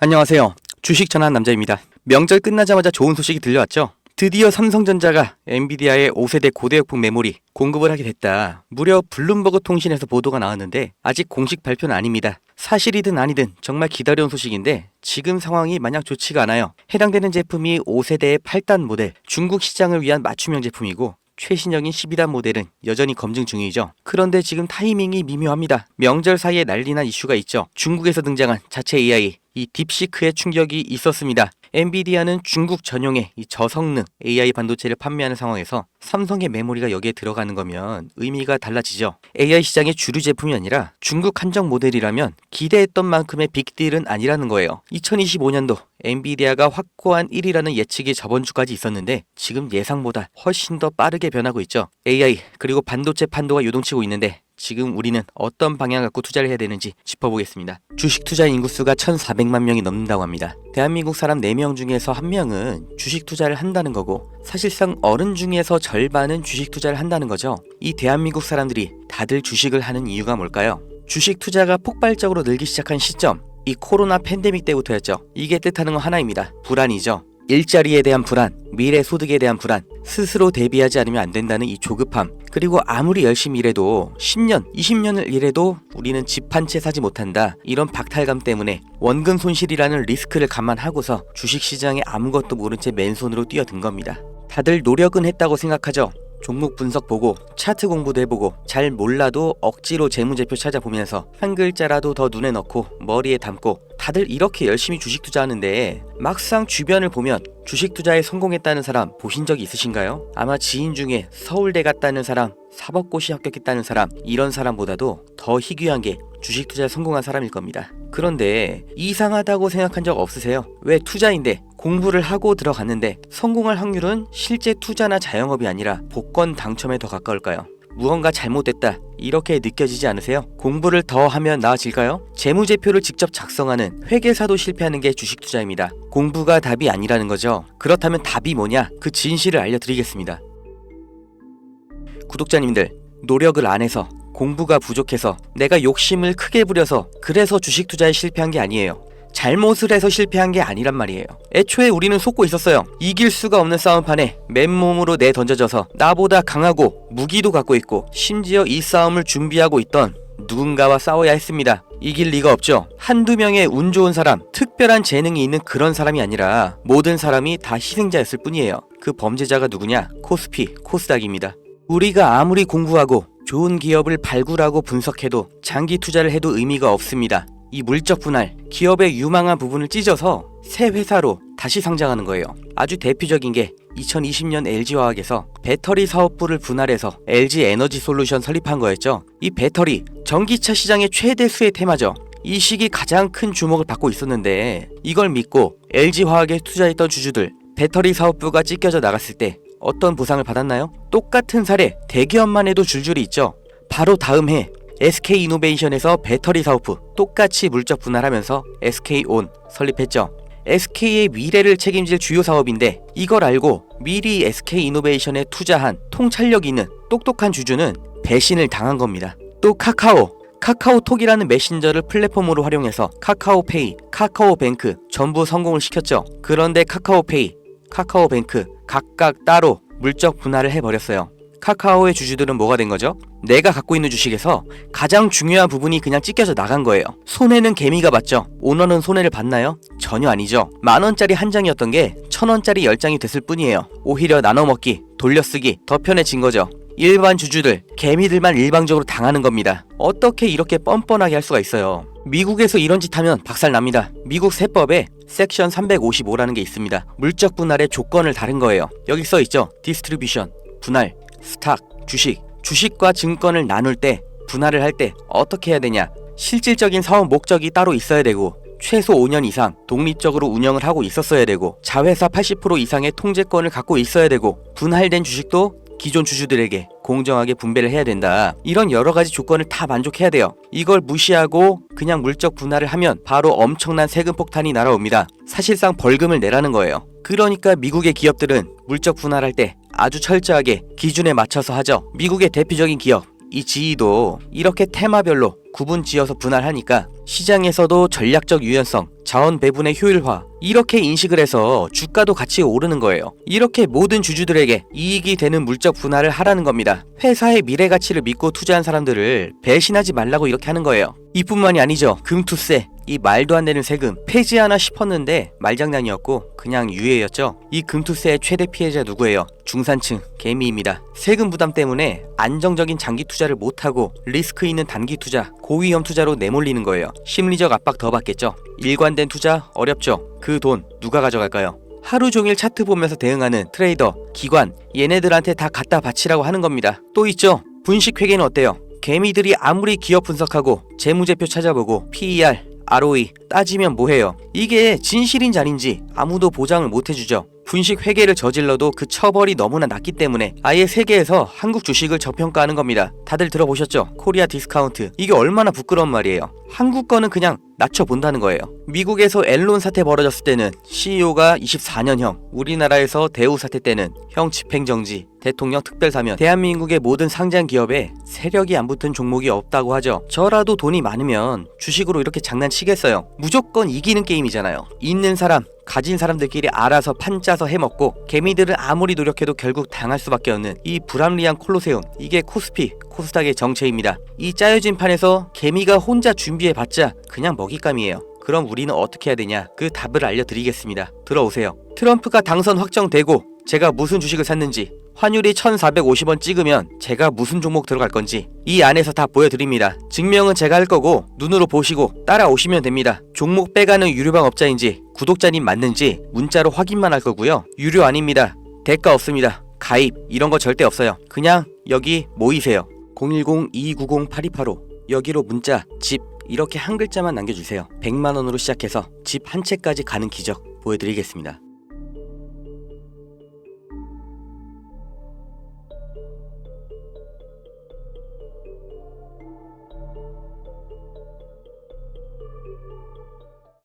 안녕하세요. 주식 전환 남자입니다. 명절 끝나자마자 좋은 소식이 들려왔죠? 드디어 삼성전자가 엔비디아의 5세대 고대역폭 메모리 공급을 하게 됐다. 무려 블룸버그 통신에서 보도가 나왔는데 아직 공식 발표는 아닙니다. 사실이든 아니든 정말 기다려온 소식인데 지금 상황이 마냥 좋지가 않아요. 해당되는 제품이 5세대의 8단 모델, 중국 시장을 위한 맞춤형 제품이고 최신형인 12단 모델은 여전히 검증 중이죠. 그런데 지금 타이밍이 미묘합니다. 명절 사이에 난리난 이슈가 있죠. 중국에서 등장한 자체 AI, 이 딥시크의 충격이 있었습니다. 엔비디아는 중국 전용의 이 저성능 AI 반도체를 판매하는 상황에서 삼성의 메모리가 여기에 들어가는 거면 의미가 달라지죠. AI 시장의 주류 제품이 아니라 중국 한정 모델이라면 기대했던 만큼의 빅딜은 아니라는 거예요. 2025년도 엔비디아가 확고한 1위라는 예측이 저번 주까지 있었는데 지금 예상보다 훨씬 더 빠르게 변하고 있죠. AI 그리고 반도체 판도가 요동치고 있는데 지금 우리는 어떤 방향 갖고 투자를 해야 되는지 짚어보겠습니다. 주식 투자 인구수가 1,400만 명이 넘는다고 합니다. 대한민국 사람 4명 중에서 1명은 주식 투자를 한다는 거고 사실상 어른 중에서 절반은 주식 투자를 한다는 거죠. 이 대한민국 사람들이 다들 주식을 하는 이유가 뭘까요? 주식 투자가 폭발적으로 늘기 시작한 시점, 이 코로나 팬데믹 때부터였죠. 이게 뜻하는 건 하나입니다. 불안이죠. 일자리에 대한 불안, 미래 소득에 대한 불안, 스스로 대비하지 않으면 안 된다는 이 조급함, 그리고 아무리 열심히 일해도 10년, 20년을 일해도 우리는 집 한 채 사지 못한다. 이런 박탈감 때문에 원금 손실이라는 리스크를 감안하고서 주식시장에 아무것도 모른 채 맨손으로 뛰어든 겁니다. 다들 노력은 했다고 생각하죠. 종목 분석 보고 차트 공부도 해보고 잘 몰라도 억지로 재무제표 찾아보면서 한 글자라도 더 눈에 넣고 머리에 담고 다들 이렇게 열심히 주식 투자하는데 막상 주변을 보면 주식 투자에 성공했다는 사람 보신 적이 있으신가요? 아마 지인 중에 서울대 갔다는 사람, 사법고시 합격했다는 사람, 이런 사람보다도 더 희귀한 게 주식 투자에 성공한 사람일 겁니다. 그런데 이상하다고 생각한 적 없으세요? 왜 투자인데 공부를 하고 들어갔는데 성공할 확률은 실제 투자나 자영업이 아니라 복권 당첨에 더 가까울까요? 무언가 잘못됐다 이렇게 느껴지지 않으세요? 공부를 더 하면 나아질까요? 재무제표를 직접 작성하는 회계사도 실패하는 게 주식 투자입니다. 공부가 답이 아니라는 거죠. 그렇다면 답이 뭐냐? 그 진실을 알려드리겠습니다. 구독자님들, 노력을 안 해서 공부가 부족해서 내가 욕심을 크게 부려서 그래서 주식 투자에 실패한 게 아니에요. 잘못을 해서 실패한 게 아니란 말이에요. 애초에 우리는 속고 있었어요. 이길 수가 없는 싸움판에 맨몸으로 내던져져서 나보다 강하고 무기도 갖고 있고 심지어 이 싸움을 준비하고 있던 누군가와 싸워야 했습니다. 이길 리가 없죠. 한두 명의 운 좋은 사람, 특별한 재능이 있는 그런 사람이 아니라 모든 사람이 다 희생자였을 뿐이에요. 그 범죄자가 누구냐? 코스피, 코스닥입니다. 우리가 아무리 공부하고 좋은 기업을 발굴하고 분석해도 장기 투자를 해도 의미가 없습니다. 이 물적 분할, 기업의 유망한 부분을 찢어서 새 회사로 다시 상장하는 거예요. 아주 대표적인 게 2020년 LG화학에서 배터리 사업부를 분할해서 LG에너지솔루션 설립한 거였죠. 이 배터리, 전기차 시장의 최대 수혜 테마죠. 이 시기 가장 큰 주목을 받고 있었는데 이걸 믿고 LG화학에 투자했던 주주들, 배터리 사업부가 찢겨져 나갔을 때 어떤 보상을 받았나요? 똑같은 사례 대기업만 해도 줄줄이 있죠. 바로 다음 해 SK이노베이션에서 배터리 사업부 똑같이 물적 분할하면서 SK온 설립했죠. SK의 미래를 책임질 주요 사업인데 이걸 알고 미리 SK이노베이션에 투자한 통찰력 있는 똑똑한 주주는 배신을 당한 겁니다. 또 카카오톡이라는 메신저를 플랫폼으로 활용해서 카카오페이, 카카오뱅크 전부 성공을 시켰죠. 그런데 카카오페이, 카카오뱅크 각각 따로 물적 분할을 해버렸어요. 카카오의 주주들은 뭐가 된 거죠? 내가 갖고 있는 주식에서 가장 중요한 부분이 그냥 찢겨져 나간 거예요. 손해는 개미가 봤죠. 오너는 손해를 봤나요? 전혀 아니죠. 10,000원짜리 한 장이었던 게 1,000원짜리 10장이 됐을 뿐이에요. 오히려 나눠먹기, 돌려쓰기 더 편해진 거죠. 일반 주주들, 개미들만 일방적으로 당하는 겁니다. 어떻게 이렇게 뻔뻔하게 할 수가 있어요? 미국에서 이런 짓 하면 박살납니다. 미국 세법에 섹션 355라는 게 있습니다. 물적 분할의 조건을 다른 거예요. 여기 써있죠. 디스트리뷰션, 분할, 스탁, 주식과 증권을 나눌 때, 분할을 할 때 어떻게 해야 되냐? 실질적인 사업 목적이 따로 있어야 되고 최소 5년 이상 독립적으로 운영을 하고 있었어야 되고 자회사 80% 이상의 통제권을 갖고 있어야 되고 분할된 주식도 기존 주주들에게 공정하게 분배를 해야 된다. 이런 여러 가지 조건을 다 만족해야 돼요. 이걸 무시하고 그냥 물적 분할을 하면 바로 엄청난 세금 폭탄이 날아옵니다. 사실상 벌금을 내라는 거예요. 그러니까 미국의 기업들은 물적 분할할 때 아주 철저하게 기준에 맞춰서 하죠. 미국의 대표적인 기업 이 지이도 이렇게 테마별로 구분 지어서 분할하니까 시장에서도 전략적 유연성, 자원 배분의 효율화, 이렇게 인식을 해서 주가도 같이 오르는 거예요. 이렇게 모든 주주들에게 이익이 되는 물적 분할을 하라는 겁니다. 회사의 미래 가치를 믿고 투자한 사람들을 배신하지 말라고 이렇게 하는 거예요. 이뿐만이 아니죠. 금투세, 이 말도 안 되는 세금 폐지하나 싶었는데 말장난이었고 그냥 유예였죠. 이 금투세의 최대 피해자 누구예요? 중산층, 개미입니다. 세금 부담 때문에 안정적인 장기 투자를 못하고 리스크 있는 단기 투자, 고위험 투자로 내몰리는 거예요. 심리적 압박 더 받겠죠. 일관된 투자 어렵죠. 그 돈 누가 가져갈까요? 하루 종일 차트 보면서 대응하는 트레이더, 기관, 얘네들한테 다 갖다 바치라고 하는 겁니다. 또 있죠. 분식회계는 어때요? 개미들이 아무리 기업 분석하고 재무제표 찾아보고 PER, ROE 따지면 뭐해요? 이게 진실인지 아닌지 아무도 보장을 못 해주죠. 분식 회계를 저질러도 그 처벌이 너무나 낮기 때문에 아예 세계에서 한국 주식을 저평가하는 겁니다. 다들 들어보셨죠? 코리아 디스카운트. 이게 얼마나 부끄러운 말이에요. 한국 거는 그냥 낮춰본다는 거예요. 미국에서 앨런 사태 벌어졌을 때는 CEO가 24년형, 우리나라에서 대우 사태 때는 형 집행정지, 대통령 특별사면, 대한민국의 모든 상장 기업에 세력이 안 붙은 종목이 없다고 하죠. 저라도 돈이 많으면 주식으로 이렇게 장난치겠어요. 무조건 이기는 게임이잖아요. 있는 사람, 가진 사람들끼리 알아서 판 짜서 해먹고 개미들은 아무리 노력해도 결국 당할 수밖에 없는 이 불합리한 콜로세움, 이게 코스피, 코스닥의 정체입니다. 이 짜여진 판에서 개미가 혼자 준비해봤자 그냥 먹잇감이에요. 그럼 우리는 어떻게 해야 되냐? 그 답을 알려드리겠습니다. 들어오세요. 트럼프가 당선 확정되고 제가 무슨 주식을 샀는지, 환율이 1450원 찍으면 제가 무슨 종목 들어갈 건지 이 안에서 다 보여드립니다. 증명은 제가 할 거고 눈으로 보시고 따라오시면 됩니다. 종목 빼가는 유료방 업자인지 구독자님 맞는지 문자로 확인만 할 거고요. 유료 아닙니다. 대가 없습니다. 가입 이런 거 절대 없어요. 그냥 여기 모이세요. 010-2290-8285 여기로 문자, 집 이렇게 한 글자만 남겨주세요. 100만원으로 시작해서 집 한 채까지 가는 기적 보여드리겠습니다.